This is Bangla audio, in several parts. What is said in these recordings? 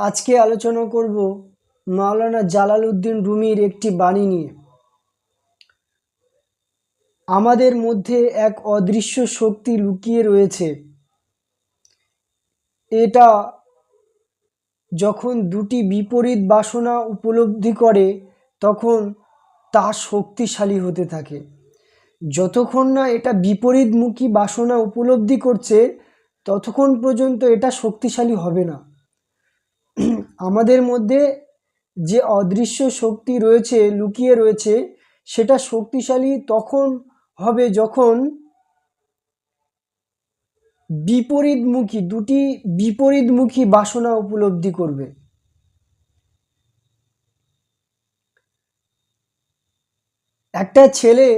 আজকে আলোচনা করব মাওলানা জালালউদ্দিন রুমির একটি বাণী নিয়ে। আমাদের মধ্যে এক অদৃশ্য শক্তি লুকিয়ে রয়েছে। এটা যখন দুটি বিপরীত বাসনা উপলব্ধি করে তখন তা শক্তিশালী হতে থাকে। যতক্ষণ না এটা বিপরীতমুখী বাসনা উপলব্ধি করছে ততক্ষণ পর্যন্ত এটা শক্তিশালী হবে না। আমাদের মধ্যে যে অদৃশ্য শক্তি রয়েছে, লুকিয়ে রয়েছে, সেটা শক্তিশালী তখন হবে যখন দুটি বিপরীতমুখী বাসনা উপলব্ধি করবে। একটা ছেলে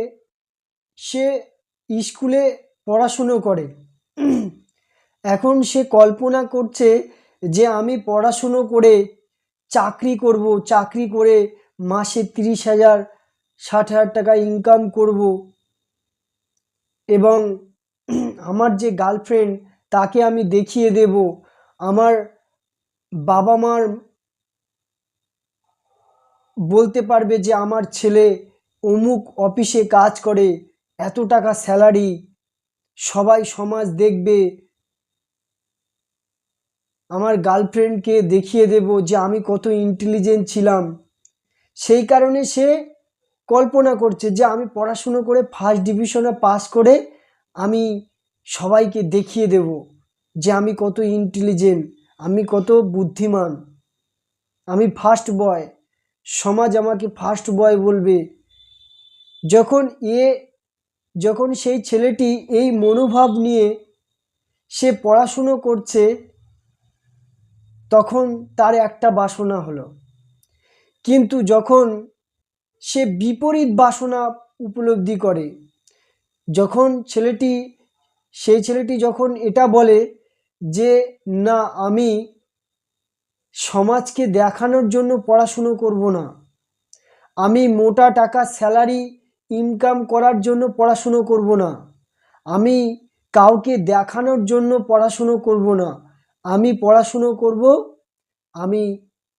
সে স্কুলে পড়াশুনো করে, এখন সে কল্পনা করছে যে আমি পড়াশুনো করে চাকরি করব, চাকরি করে মাসে 30,000 60,000 টাকা ইনকাম করব এবং আমার যে গার্লফ্রেন্ড তাকে আমি দেখিয়ে দেব, আমার বাবা মার বলতে পারবে যে আমার ছেলে অমুক অফিসে কাজ করে, এত টাকা স্যালারি, সবাই সমাজ দেখবে, আমার গার্লফ্রেন্ডকে দেখিয়ে দেব যে আমি কত ইন্টেলিজেন্ট ছিলাম। সেই কারণে সে কল্পনা করছে যে আমি পড়াশুনো করে ফার্স্ট ডিভিশনে পাস করে আমি সবাইকে দেখিয়ে দেব যে আমি কত ইন্টেলিজেন্ট, আমি কত বুদ্ধিমান, আমি ফার্স্ট বয়, সমাজ আমাকে ফার্স্ট বয় বলবে। যখন সেই ছেলেটি এই মনোভাব নিয়ে সে পড়াশুনো করছে তখন তার একটা বাসনা হলো। কিন্তু যখন সে বিপরীত বাসনা উপলব্ধি করে, যখন সেই ছেলেটি যখন এটা বলে যে না, আমি সমাজকে দেখানোর জন্য পড়াশুনো করব না, আমি মোটা টাকা স্যালারি ইনকাম করার জন্য পড়াশুনো করব না, আমি কাউকে দেখানোর জন্য পড়াশুনো করব না, আমি পড়াশুনো করব, আমি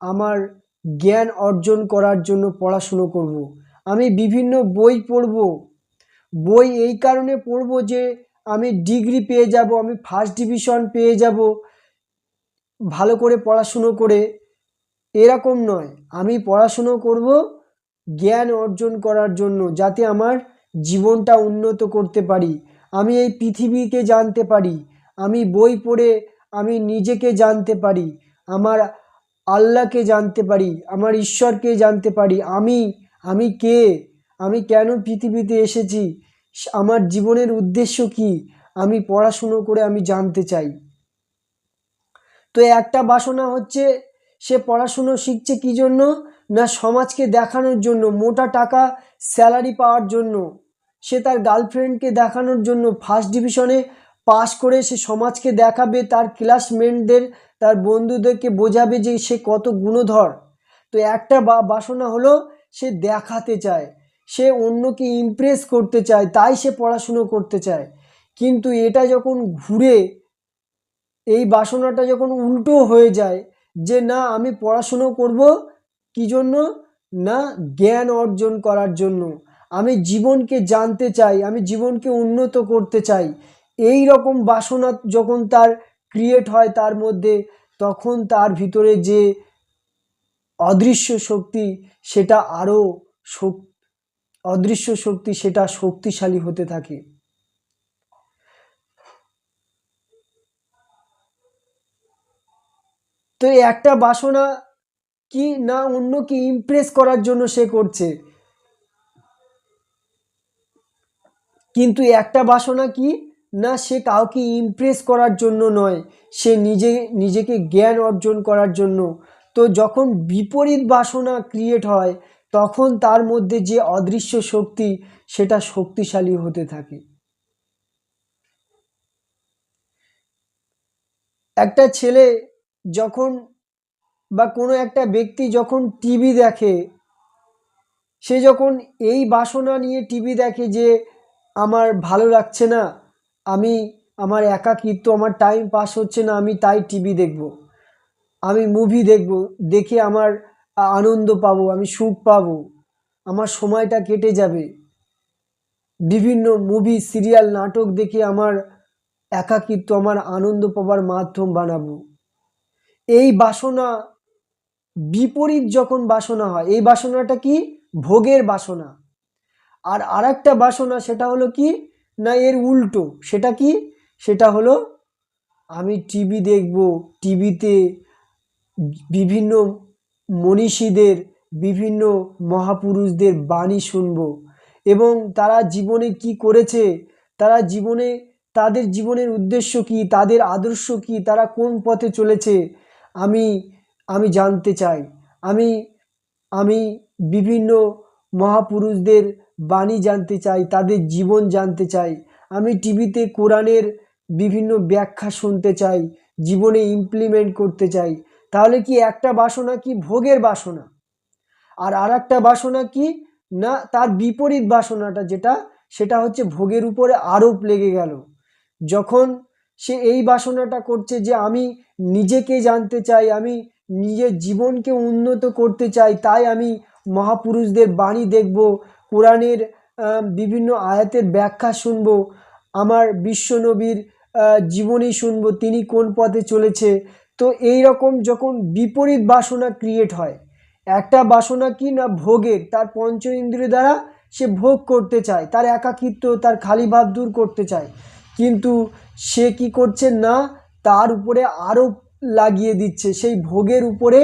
আমার জ্ঞান অর্জন করার জন্য পড়াশুনো করব, আমি বিভিন্ন বই পড়ব, বই এই কারণে পড়ব যে আমি ডিগ্রি পেয়ে যাব, আমি ফার্স্ট ডিভিশন পেয়ে যাব ভালো করে পড়াশুনো করে। এরকম নয়, আমি পড়াশুনো করব জ্ঞান অর্জন করার জন্য, যাতে আমার জীবনটা উন্নত করতে পারি, আমি এই পৃথিবীকে জানতে পারি, আমি বই পড়ে আমি নিজেকে জানতে পারি, আমার আল্লাহকে জানতে পারি, আমার ঈশ্বরকে জানতে পারি, আমি কে, আমি কেন পৃথিবীতে এসেছি, আমার জীবনের উদ্দেশ্য কি, আমি পড়াশুনো করে আমি জানতে চাই। তো একটা বাসনা হচ্ছে সে পড়াশুনো শিখছে কী জন্য, না সমাজকে দেখানোর জন্য, মোটা টাকা স্যালারি পাওয়ার জন্য, সে তার গার্লফ্রেন্ডকে দেখানোর জন্য ফার্স্ট ডিভিশনে পাস করে সে সমাজকে দেখাবে, তার ক্লাসমেটদের, তার বন্ধুদেরকে বোঝাবে যে সে কত গুণধর। তো একটা বাসনা হলো সে দেখাতে চায়, সে অন্যকে ইমপ্রেস করতে চায়, তাই সে পড়াশুনো করতে চায়। কিন্তু এটা যখন ঘুরে, এই বাসনাটা যখন উল্টো হয়ে যায় যে না, আমি পড়াশুনো করব কী জন্য, না জ্ঞান অর্জন করার জন্য, আমি জীবনকে জানতে চাই, আমি জীবনকে উন্নত করতে চাই, এই রকম বাসনা যখন তার ক্রিয়েট হয় তার মধ্যে, তখন তার ভিতরে যে অদৃশ্য শক্তি সেটা আরও অদৃশ্য শক্তি সেটা শক্তিশালী হতে থাকে। তো একটা বাসনা কি, না অন্যকে ইমপ্রেস করার জন্য সে করছে, কিন্তু একটা বাসনা কি, না সে কাউকে ইমপ্রেস করার জন্য নয়, সে নিজেকে জ্ঞান অর্জন করার জন্য। তো যখন বিপরীত বাসনা ক্রিয়েট হয় তখন তার মধ্যে যে অদৃশ্য শক্তি সেটা শক্তিশালী হতে থাকে। একটা ছেলে যখন বা কোনো একটা ব্যক্তি যখন টিভি দেখে, সে যখন এই বাসনা নিয়ে টিভি দেখে যে আমার ভালো লাগছে না, আমার একাকিত্ব, আমার টাইম পাস হচ্ছে না, আমি তাই টিভি দেখব, আমি মুভি দেখব, দেখে আমার আনন্দ পাবো, আমি সুখ পাবো, আমার সময়টা কেটে যাবে। বিভিন্ন মুভি সিরিয়াল নাটক দেখে আমার একাকিত্ব, আমার আনন্দ পাবার মাধ্যম বানাবো। এই বাসনা বিপরীত যখন বাসনা হয়, এই বাসনাটা কি? ভোগের বাসনা। আর আরেকটা বাসনা, সেটা হলো কি না, এর উল্টো। সেটা কি? সেটা হলো আমি টিভি দেখব, টিভিতে বিভিন্ন মনীষীদের, বিভিন্ন মহাপুরুষদের বাণী শুনব এবং তারা জীবনে কি করেছে, তারা জীবনে, তাদের জীবনের উদ্দেশ্য কি, তাদের আদর্শ কি, তারা কোন পথে চলেছে, আমি আমি জানতে চাই। আমি আমি বিভিন্ন মহাপুরুষদের বাণী জানতে চাই, তাদের জীবন জানতে চাই। আমি টিভিতে কোরআনের বিভিন্ন ব্যাখ্যা শুনতে চাই, জীবনে ইমপ্লিমেন্ট করতে চাই। তাহলে কি একটা বাসনা কি? ভোগের বাসনা। আর আরেকটা বাসনা কি না, তার বিপরীত বাসনাটা যেটা, সেটা হচ্ছে ভোগের উপরে আরোপ লেগে গেল। যখন সে এই বাসনাটা করছে যে আমি নিজেকে জানতে চাই, আমি নিজের জীবনকে উন্নত করতে চাই, তাই আমি মহাপুরুষদের বাণী দেখব, কোরআনের বিভিন্ন আয়াতের ব্যাখ্যা শুনব, আমার বিশ্বনবীর জীবনী শুনব, তিনি কোন পথে চলেছে। তো এই রকম যখন বিপরীত বাসনা ক্রিয়েট হয়, একটা বাসনা কি না ভোগের, তার পঞ্চ ইন্দ্রিয় দ্বারা সে ভোগ করতে চায়, তার একাকিত্ব, তার খালি ভাব দূর করতে চায়, কিন্তু সে কি করছে না, তার উপরে আরোপ লাগিয়ে দিচ্ছে, সেই ভোগের উপরে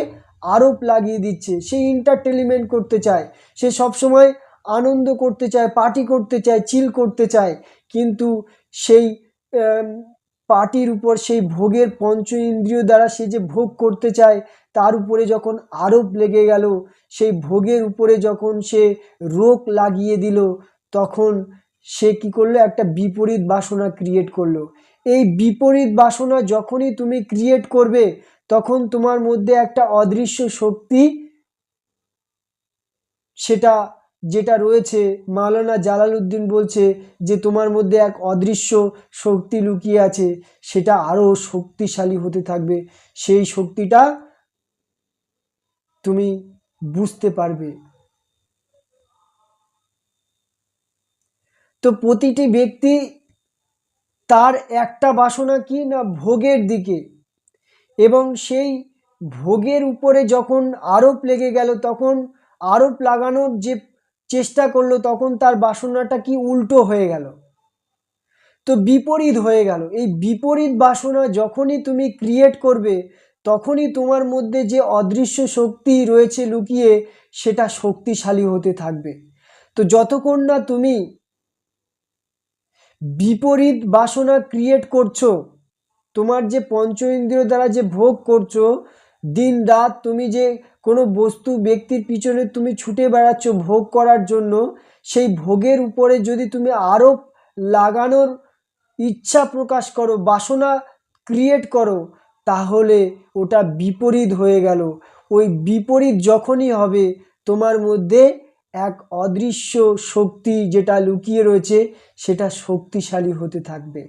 আরোপ লাগিয়ে দিচ্ছে। সে এন্টারটেনমেন্ট করতে চায়, সে সবসময় আনন্দ করতে চায়, পার্টি করতে চায়, চিল করতে চায়, কিন্তু সেই পার্টির উপর, সেই ভোগের পঞ্চ ইন্দ্রিয় দ্বারা সে যে ভোগ করতে চায়, তার উপরে যখন আরোপ লেগে গেল, সেই ভোগের উপরে যখন সে রোক লাগিয়ে দিল, তখন সে কি করলো? একটা বিপরীত বাসনা ক্রিয়েট করলো। এই বিপরীত বাসনা যখনই তুমি ক্রিয়েট করবে, তখন তোমার মধ্যে একটা অদৃশ্য শক্তি, সেটা যেটা রয়েছে, মাওলানা জালালউদ্দিন বলছে যে তোমার মধ্যে এক অদৃশ্য শক্তি লুকিয়ে আছে, সেটা আরও শক্তিশালী হতে থাকবে। সেই শক্তিটা তুমি বুঝতে পারবে। তো প্রতিটি ব্যক্তি, তার একটা বাসনা কি না ভোগের দিকে, এবং সেই ভোগের উপরে যখন আরোপ লেগে গেল, তখন আরোপ লাগানোর যে চেষ্টা করলো, তখন তার বাসনাটা কি উল্টো হয়ে গেল, তো বিপরীত হয়ে গেল। এই বিপরীত বাসনা যখনই তুমি ক্রিয়েট করবে, তখনই তোমার মধ্যে যে অদৃশ্য শক্তি রয়েছে লুকিয়ে, সেটা শক্তিশালী হতে থাকবে। তো যতক্ষণ না তুমি বিপরীত বাসনা ক্রিয়েট করছো, তোমার যে পঞ্চ ইন্দ্রিয় দ্বারা যে ভোগ করছো, দিন রাত তুমি যে কোনো বস্তু ব্যক্তির পিছনে তুমি ছুটে বেড়াচ্ছ ভোগ করার জন্য, সেই ভোগের উপরে যদি তুমি আরোপ লাগানোর ইচ্ছা প্রকাশ করো, বাসনা ক্রিয়েট করো, তাহলে ওটা বিপরীত হয়ে গেল। ওই বিপরীত যখনই হবে, তোমার মধ্যে এক অদৃশ্য শক্তি যেটা লুকিয়ে রয়েছে, সেটা শক্তিশালী হতে থাকবে।